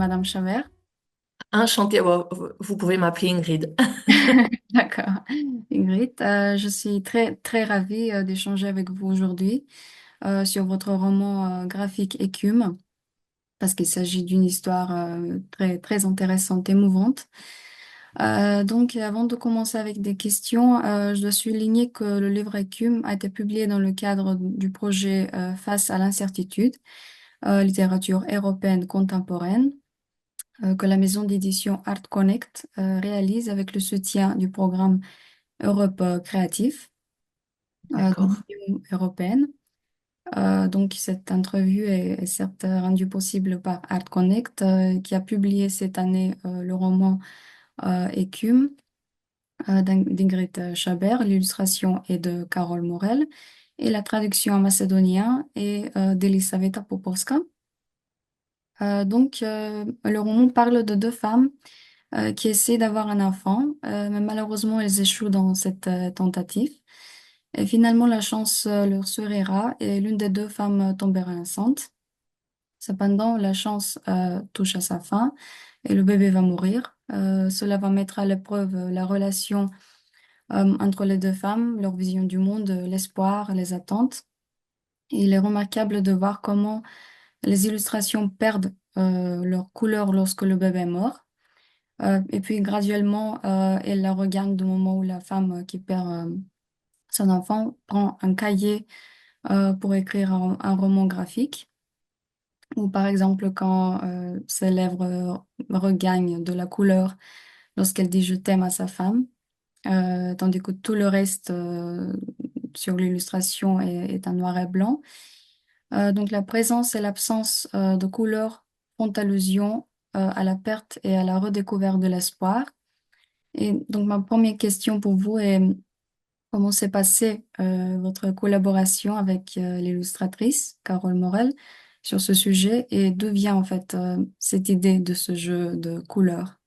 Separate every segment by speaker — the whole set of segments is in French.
Speaker 1: Madame Chavert.
Speaker 2: Enchantée, vous pouvez m'appeler Ingrid.
Speaker 1: D'accord. Ingrid, je suis très, très ravie d'échanger avec vous aujourd'hui sur votre roman graphique Écume, parce qu'il s'agit d'une histoire très, très intéressante, émouvante. Donc, avant de commencer avec des questions, je dois souligner que le livre Écume a été publié dans le cadre du projet Face à l'incertitude, littérature européenne contemporaine, que la maison d'édition Art Connect réalise avec le soutien du programme Europe créatif de
Speaker 2: D'accord.
Speaker 1: l'Union européenne. Donc, cette entrevue est certes rendue possible par Art Connect, qui a publié cette année le roman Écume d'Ingrid Chabert. L'illustration est de Carole Morel et la traduction en macédonien est d'Elisaveta Popowska. Le roman parle de deux femmes qui essaient d'avoir un enfant, mais malheureusement, elles échouent dans cette tentative. Et finalement, la chance leur sourira et l'une des deux femmes tombera enceinte. Cependant, la chance touche à sa fin et le bébé va mourir. Cela va mettre à l'épreuve la relation entre les deux femmes, leur vision du monde, l'espoir, les attentes. Et il est remarquable de voir comment les illustrations perdent leur couleur lorsque le bébé est mort. Et puis graduellement, elle la regagne du moment où la femme qui perd son enfant prend un cahier pour écrire un roman graphique. Ou par exemple quand ses lèvres regagnent de la couleur lorsqu'elle dit je t'aime à sa femme, tandis que tout le reste sur l'illustration est en noir et blanc. Donc la présence et l'absence de couleur font allusion à la perte et à la redécouverte de l'espoir. Et donc, ma première question pour vous est comment s'est passée votre collaboration avec l'illustratrice Carole Morel sur ce sujet et d'où vient en fait cette idée de ce jeu de couleurs?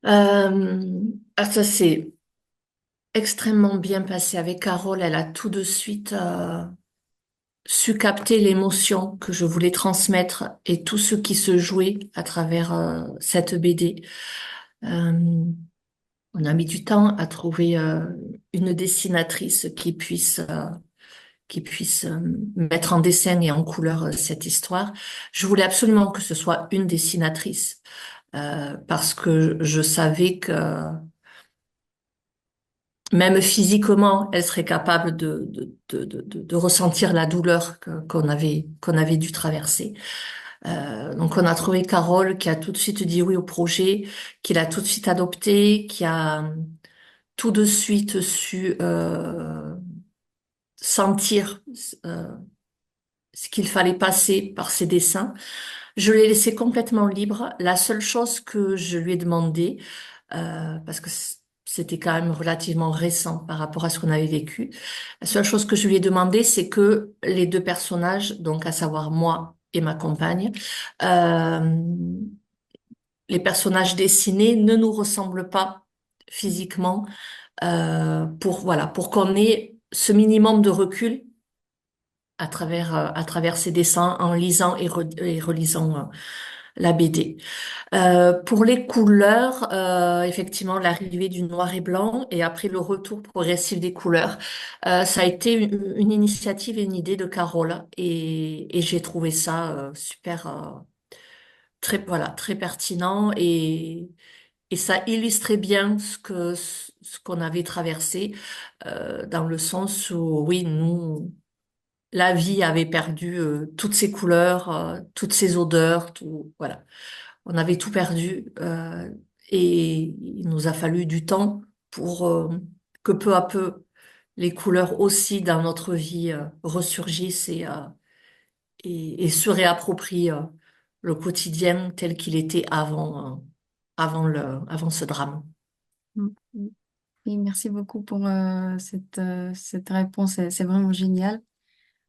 Speaker 2: Ça s'est extrêmement bien passé avec Carole. Elle a tout de suite su capter l'émotion que je voulais transmettre et tout ce qui se jouait à travers cette BD. Euh, on a mis du temps à trouver une dessinatrice qui puisse mettre en dessin et en couleur cette histoire. Je voulais absolument que ce soit une dessinatrice. Parce que je savais que même physiquement, elle serait capable de ressentir la douleur qu'on avait dû traverser. Donc on a trouvé Carole qui a tout de suite dit oui au projet, qui l'a tout de suite adopté, qui a tout de suite su sentir euh, ce qu'il fallait passer par ses dessins. Je l'ai laissé complètement libre. La seule chose que je lui ai demandé, parce que c'était quand même relativement récent par rapport à ce qu'on avait vécu. La seule chose que je lui ai demandé, c'est que les deux personnages, donc à savoir moi et ma compagne, euh, les personnages dessinés ne nous ressemblent pas physiquement, pour qu'on ait ce minimum de recul à travers ces dessins en lisant et relisant la BD. Pour les couleurs, effectivement, l'arrivée du noir et blanc et après le retour progressif des couleurs, ça a été une initiative et une idée de Carole et j'ai trouvé ça super, très, voilà, très pertinent et ça illustrait bien ce qu'on avait traversé dans le sens où, oui, nous, la vie avait perdu toutes ses couleurs, toutes ses odeurs, tout, voilà. On avait tout perdu et il nous a fallu du temps pour que peu à peu les couleurs aussi dans notre vie ressurgissent et se réapproprient le quotidien tel qu'il était avant ce drame.
Speaker 1: Mm. Mm. Oui, merci beaucoup pour cette réponse. C'est vraiment génial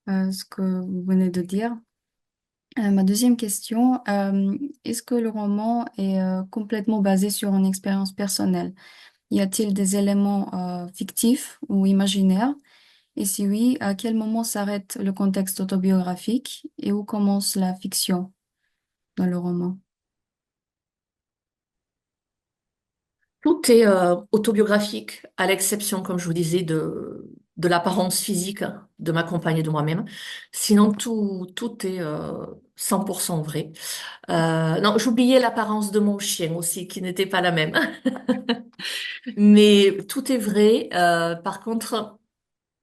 Speaker 1: ce que vous venez de dire. Ma deuxième question, est-ce que le roman est complètement basé sur une expérience personnelle? Y a-t-il des éléments fictifs ou imaginaires? Et si oui, à quel moment s'arrête le contexte autobiographique et où commence la fiction dans le roman?
Speaker 2: Tout est autobiographique, à l'exception, comme je vous disais, de l'apparence physique de ma compagne et de moi-même. Sinon, tout est 100% vrai. Non, j'oubliais l'apparence de mon chien aussi, qui n'était pas la même. Mais tout est vrai. Par contre,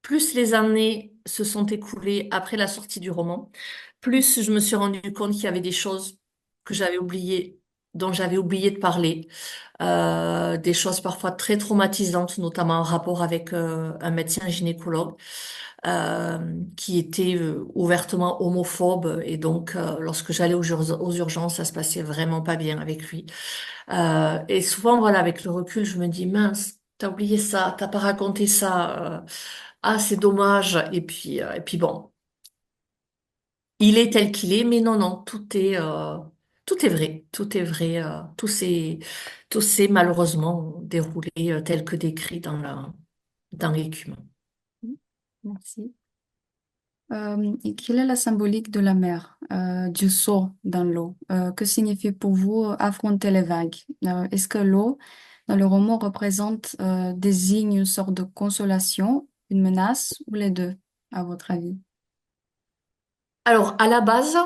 Speaker 2: plus les années se sont écoulées après la sortie du roman, plus je me suis rendu compte qu'il y avait des choses que j'avais oubliées, dont j'avais oublié de parler. Des choses parfois très traumatisantes, notamment en rapport avec un médecin gynécologue qui était ouvertement homophobe. Et donc, lorsque j'allais aux urgences, ça se passait vraiment pas bien avec lui. Et souvent, voilà, avec le recul, je me dis, mince, t'as oublié ça, t'as pas raconté ça. Ah, c'est dommage. Et puis bon, il est tel qu'il est, mais non, non, tout est vrai, tout est vrai, tout s'est malheureusement déroulé tel que décrit dans l'écume.
Speaker 1: Merci. Et quelle est la symbolique de la mer, du saut dans l'eau? Que signifie pour vous affronter les vagues? Est-ce que l'eau, dans le roman, représente, désigne une sorte de consolation, une menace, ou les deux, à votre avis?
Speaker 2: Alors, à la base,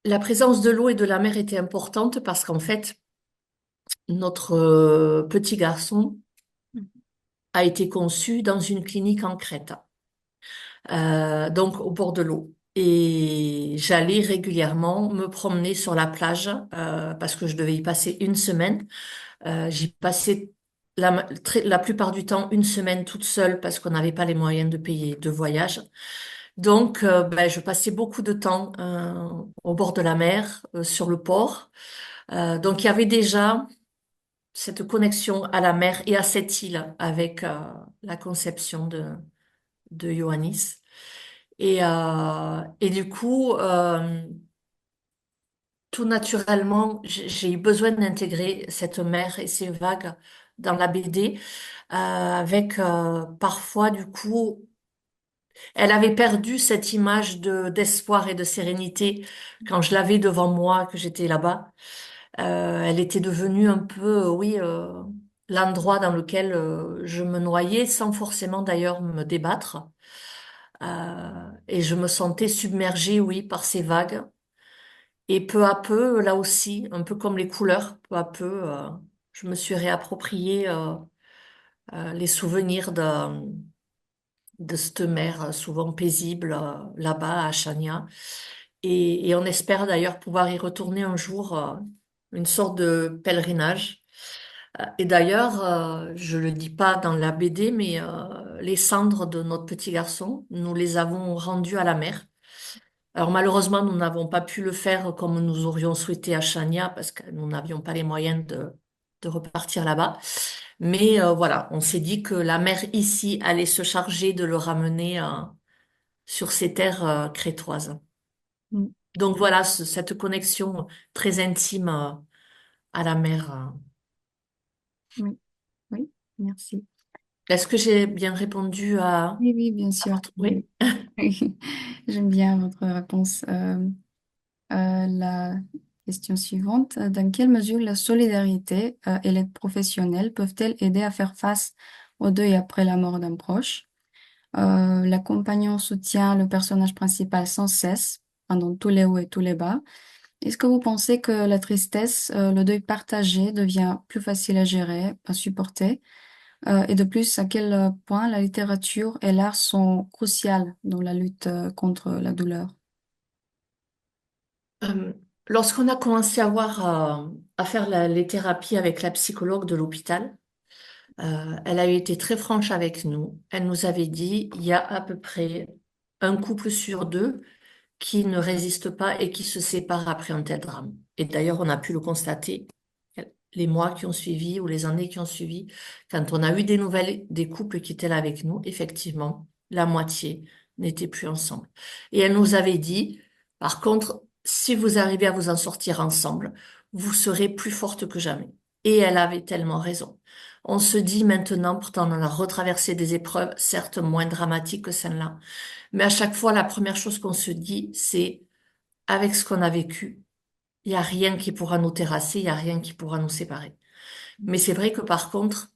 Speaker 2: la présence de l'eau et de la mer était importante parce qu'en fait, notre petit garçon a été conçu dans une clinique en Crète. Donc au bord de l'eau. Et j'allais régulièrement me promener sur la plage parce que je devais y passer une semaine. J'y passais la plupart du temps une semaine toute seule parce qu'on n'avait pas les moyens de payer de voyage. Donc ben, je passais beaucoup de temps au bord de la mer, sur le port. Donc il y avait déjà cette connexion à la mer et à cette île avec la conception de Ioannis. Et du coup, tout naturellement, j'ai eu besoin d'intégrer cette mer et ces vagues dans la BD, avec parfois, du coup, elle avait perdu cette image d'espoir et de sérénité quand je l'avais devant moi, que j'étais là-bas. Elle était devenue un peu, oui, l'endroit dans lequel je me noyais sans forcément d'ailleurs me débattre. Et je me sentais submergée, oui, par ces vagues. Et peu à peu, là aussi, un peu comme les couleurs, peu à peu, je me suis réapproprié les souvenirs de cette mer souvent paisible là-bas à Chania. Et on espère d'ailleurs pouvoir y retourner un jour, une sorte de pèlerinage. Et d'ailleurs, je le dis pas dans la BD, mais les cendres de notre petit garçon, nous les avons rendues à la mer. Alors malheureusement, nous n'avons pas pu le faire comme nous aurions souhaité à Chania parce que nous n'avions pas les moyens de repartir là-bas. Mais voilà, on s'est dit que la mer ici allait se charger de le ramener sur ces terres crétoises.
Speaker 1: Mm.
Speaker 2: Donc voilà, cette connexion très intime à la mer.
Speaker 1: Oui, oui, merci.
Speaker 2: Est-ce que j'ai bien répondu
Speaker 1: Oui, oui, bien
Speaker 2: à
Speaker 1: sûr.
Speaker 2: votre...
Speaker 1: Oui.
Speaker 2: Oui.
Speaker 1: J'aime bien votre réponse. La question suivante, dans quelle mesure la solidarité et l'aide professionnelle peuvent-elles aider à faire face au deuil après la mort d'un proche? L'accompagnant soutient le personnage principal sans cesse, pendant tous les hauts et tous les bas. Est-ce que vous pensez que la tristesse, le deuil partagé devient plus facile à gérer, à supporter? Et de plus, à quel point la littérature et l'art sont cruciales dans la lutte contre la douleur?
Speaker 2: Euh, Lorsqu'on a commencé à faire les thérapies avec la psychologue de l'hôpital, elle a été très franche avec nous. Elle nous avait dit, il y a à peu près un couple sur deux qui ne résiste pas et qui se sépare après un tel drame. Et d'ailleurs, on a pu le constater les mois qui ont suivi ou les années qui ont suivi. Quand on a eu des nouvelles des couples qui étaient là avec nous, effectivement, la moitié n'était plus ensemble. Et elle nous avait dit, par contre, si vous arrivez à vous en sortir ensemble, vous serez plus forte que jamais. Et elle avait tellement raison. On se dit maintenant, pourtant on a retraversé des épreuves, certes moins dramatiques que celle-là, mais à chaque fois, la première chose qu'on se dit, c'est avec ce qu'on a vécu, il n'y a rien qui pourra nous terrasser, il n'y a rien qui pourra nous séparer. Mais c'est vrai que par contre,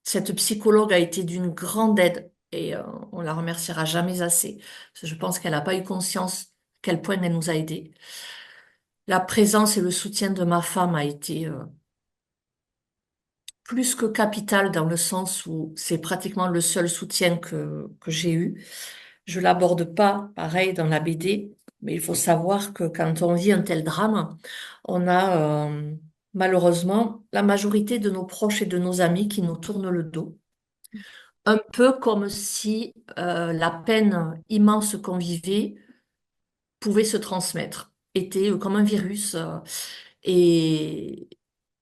Speaker 2: cette psychologue a été d'une grande aide et on la remerciera jamais assez. Parce que je pense qu'elle n'a pas eu conscience à quel point elle nous a aidés. La présence et le soutien de ma femme a été plus que capital dans le sens où c'est pratiquement le seul soutien que j'ai eu. Je l'aborde pas pareil dans la BD, mais il faut savoir que quand on vit un tel drame, on a malheureusement la majorité de nos proches et de nos amis qui nous tournent le dos. Un peu comme si la peine immense qu'on vivait pouvait se transmettre, était comme un virus. Et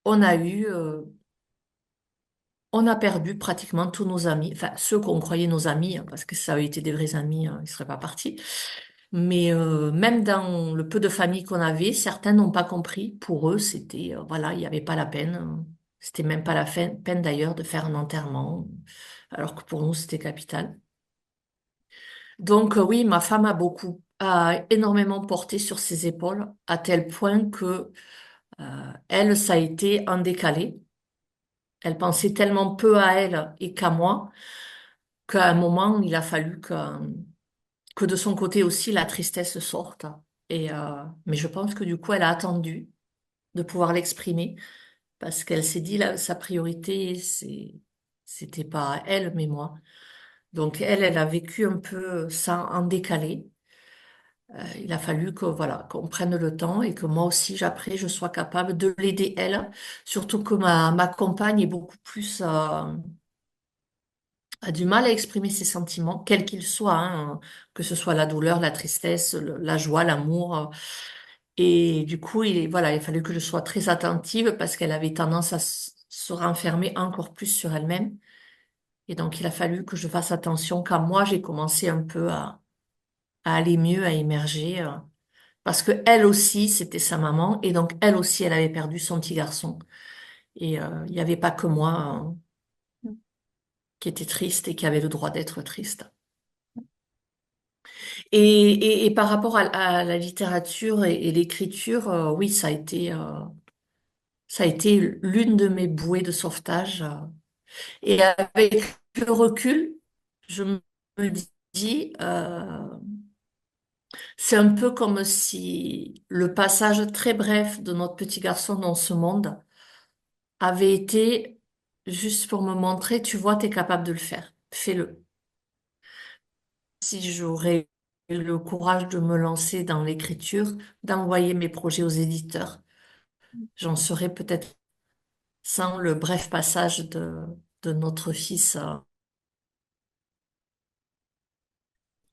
Speaker 2: on a eu, on a perdu pratiquement tous nos amis, enfin ceux qu'on croyait nos amis, hein, parce que ça avait été des vrais amis, hein, ils seraient pas partis. Mais même dans le peu de famille qu'on avait, certains n'ont pas compris. Pour eux, c'était, voilà, il n'y avait pas la peine. C'était même pas la peine d'ailleurs de faire un enterrement, alors que pour nous, c'était capital. Donc oui, ma femme a énormément porté sur ses épaules, à tel point que elle, ça a été en décalé. Elle pensait tellement peu à elle et qu'à moi, qu'à un moment, il a fallu que de son côté aussi, la tristesse sorte. Mais je pense que du coup, elle a attendu de pouvoir l'exprimer parce qu'elle s'est dit, là, sa priorité, c'était pas elle, mais moi. Donc elle a vécu un peu ça en décalé. Il a fallu que voilà qu'on prenne le temps et que moi aussi après je sois capable de l'aider elle, surtout que ma compagne est beaucoup plus a du mal à exprimer ses sentiments quels qu'ils soient, hein, que ce soit la douleur, la tristesse, la joie, l'amour. Et du coup voilà, il a fallu que je sois très attentive parce qu'elle avait tendance à se renfermer encore plus sur elle-même. Et donc il a fallu que je fasse attention quand moi j'ai commencé un peu à aller mieux, à émerger. Parce que elle aussi, c'était sa maman, et donc elle aussi, elle avait perdu son petit garçon. Et il n'y avait pas que moi qui était triste et qui avait le droit d'être triste. Et par rapport à la littérature et l'écriture, oui, ça a été l'une de mes bouées de sauvetage. Et avec le recul, je me dis, c'est un peu comme si le passage très bref de notre petit garçon dans ce monde avait été juste pour me montrer, tu vois, tu es capable de le faire. Fais-le. Si j'aurais eu le courage de me lancer dans l'écriture, d'envoyer mes projets aux éditeurs, j'en serais peut-être sans le bref passage de notre fils.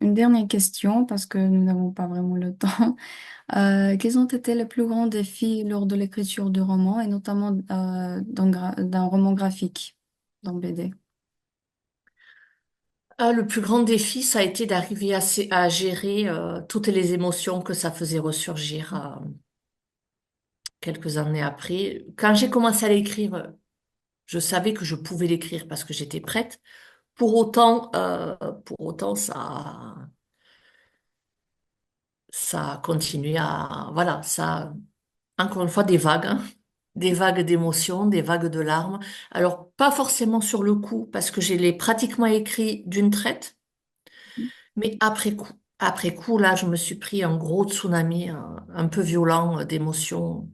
Speaker 1: Une dernière question, parce que nous n'avons pas vraiment le temps. Quels ont été les plus grands défis lors de l'écriture du roman et notamment d'un roman graphique dans BD?
Speaker 2: Ah, le plus grand défi, ça a été d'arriver à gérer toutes les émotions que ça faisait ressurgir quelques années après. Quand j'ai commencé à l'écrire, je savais que je pouvais l'écrire parce que j'étais prête. Pour autant, ça a continué voilà, ça, encore une fois, des vagues, hein. Des vagues d'émotions, des vagues de larmes. Alors, pas forcément sur le coup, parce que je l'ai pratiquement écrit d'une traite, mais après coup. Après coup, là, je me suis pris un gros tsunami, un peu violent, d'émotions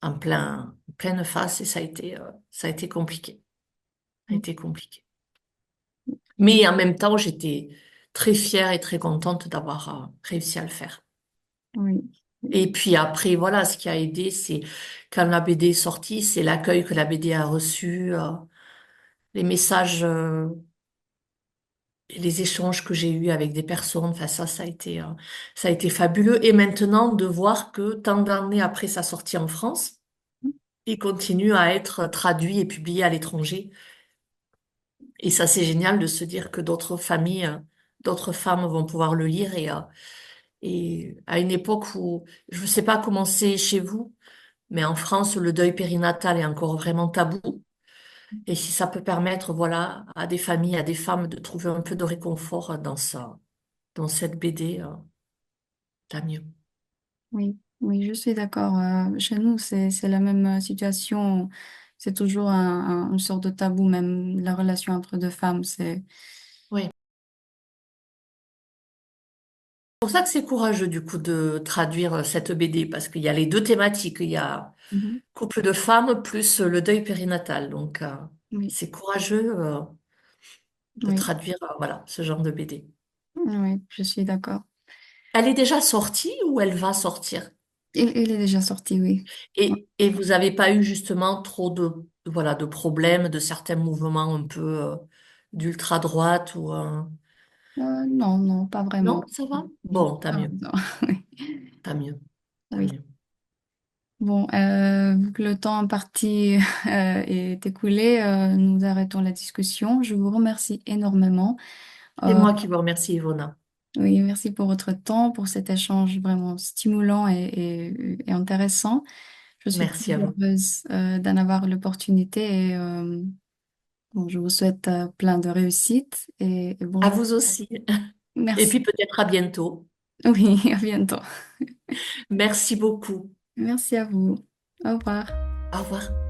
Speaker 2: en pleine face, et ça a été compliqué. Ça a été compliqué. Mais en même temps, j'étais très fière et très contente d'avoir réussi à le faire.
Speaker 1: Oui.
Speaker 2: Et puis après, voilà, ce qui a aidé, c'est quand la BD est sortie, c'est l'accueil que la BD a reçu, les messages et les échanges que j'ai eus avec des personnes. Enfin, ça a été fabuleux. Et maintenant, de voir que tant d'années après sa sortie en France, il continue à être traduit et publié à l'étranger. Et ça, c'est génial de se dire que d'autres familles, d'autres femmes vont pouvoir le lire et à une époque où, je ne sais pas comment c'est chez vous, Mais en France, le deuil périnatal est encore vraiment tabou. Et si ça peut permettre, voilà, à des familles, à des femmes de trouver un peu de réconfort dans ça, dans cette BD, tant mieux.
Speaker 1: Oui, oui, je suis d'accord. Chez nous, c'est la même situation. C'est toujours une sorte de tabou, même la relation entre deux femmes. C'est
Speaker 2: Oui. C'est pour ça que c'est courageux, du coup, de traduire cette BD, parce qu'il y a les deux thématiques. Il y a
Speaker 1: Mhm.
Speaker 2: couple de femmes plus le deuil périnatal. Donc,
Speaker 1: Oui,
Speaker 2: c'est courageux, de
Speaker 1: oui,
Speaker 2: traduire, voilà, ce genre de BD.
Speaker 1: oui, je suis d'accord.
Speaker 2: Elle est déjà sortie ou elle va sortir?
Speaker 1: Il est déjà sorti, oui.
Speaker 2: Et vous n'avez pas eu justement trop voilà, de problèmes de certains mouvements un peu d'ultra-droite ou
Speaker 1: Non, non, pas vraiment.
Speaker 2: non, ça va?
Speaker 1: Oui,
Speaker 2: Bon, tant
Speaker 1: ah,
Speaker 2: mieux,
Speaker 1: non, oui.
Speaker 2: tant mieux, tant
Speaker 1: Oui.
Speaker 2: mieux.
Speaker 1: Bon, vu que le temps imparti est écoulé, nous arrêtons la discussion. Je vous remercie énormément.
Speaker 2: C'est
Speaker 1: Euh,
Speaker 2: moi qui vous remercie, Ivona.
Speaker 1: oui, merci pour votre temps, pour cet échange vraiment stimulant et intéressant. Je suis très
Speaker 2: Merci à vous.
Speaker 1: heureuse d'en avoir l'opportunité et bon, je vous souhaite plein de réussite et
Speaker 2: À
Speaker 1: bonjour.
Speaker 2: vous aussi. Et
Speaker 1: Merci.
Speaker 2: puis peut-être à bientôt.
Speaker 1: Oui, à bientôt.
Speaker 2: Merci beaucoup.
Speaker 1: Merci à vous. Au revoir.
Speaker 2: Au revoir.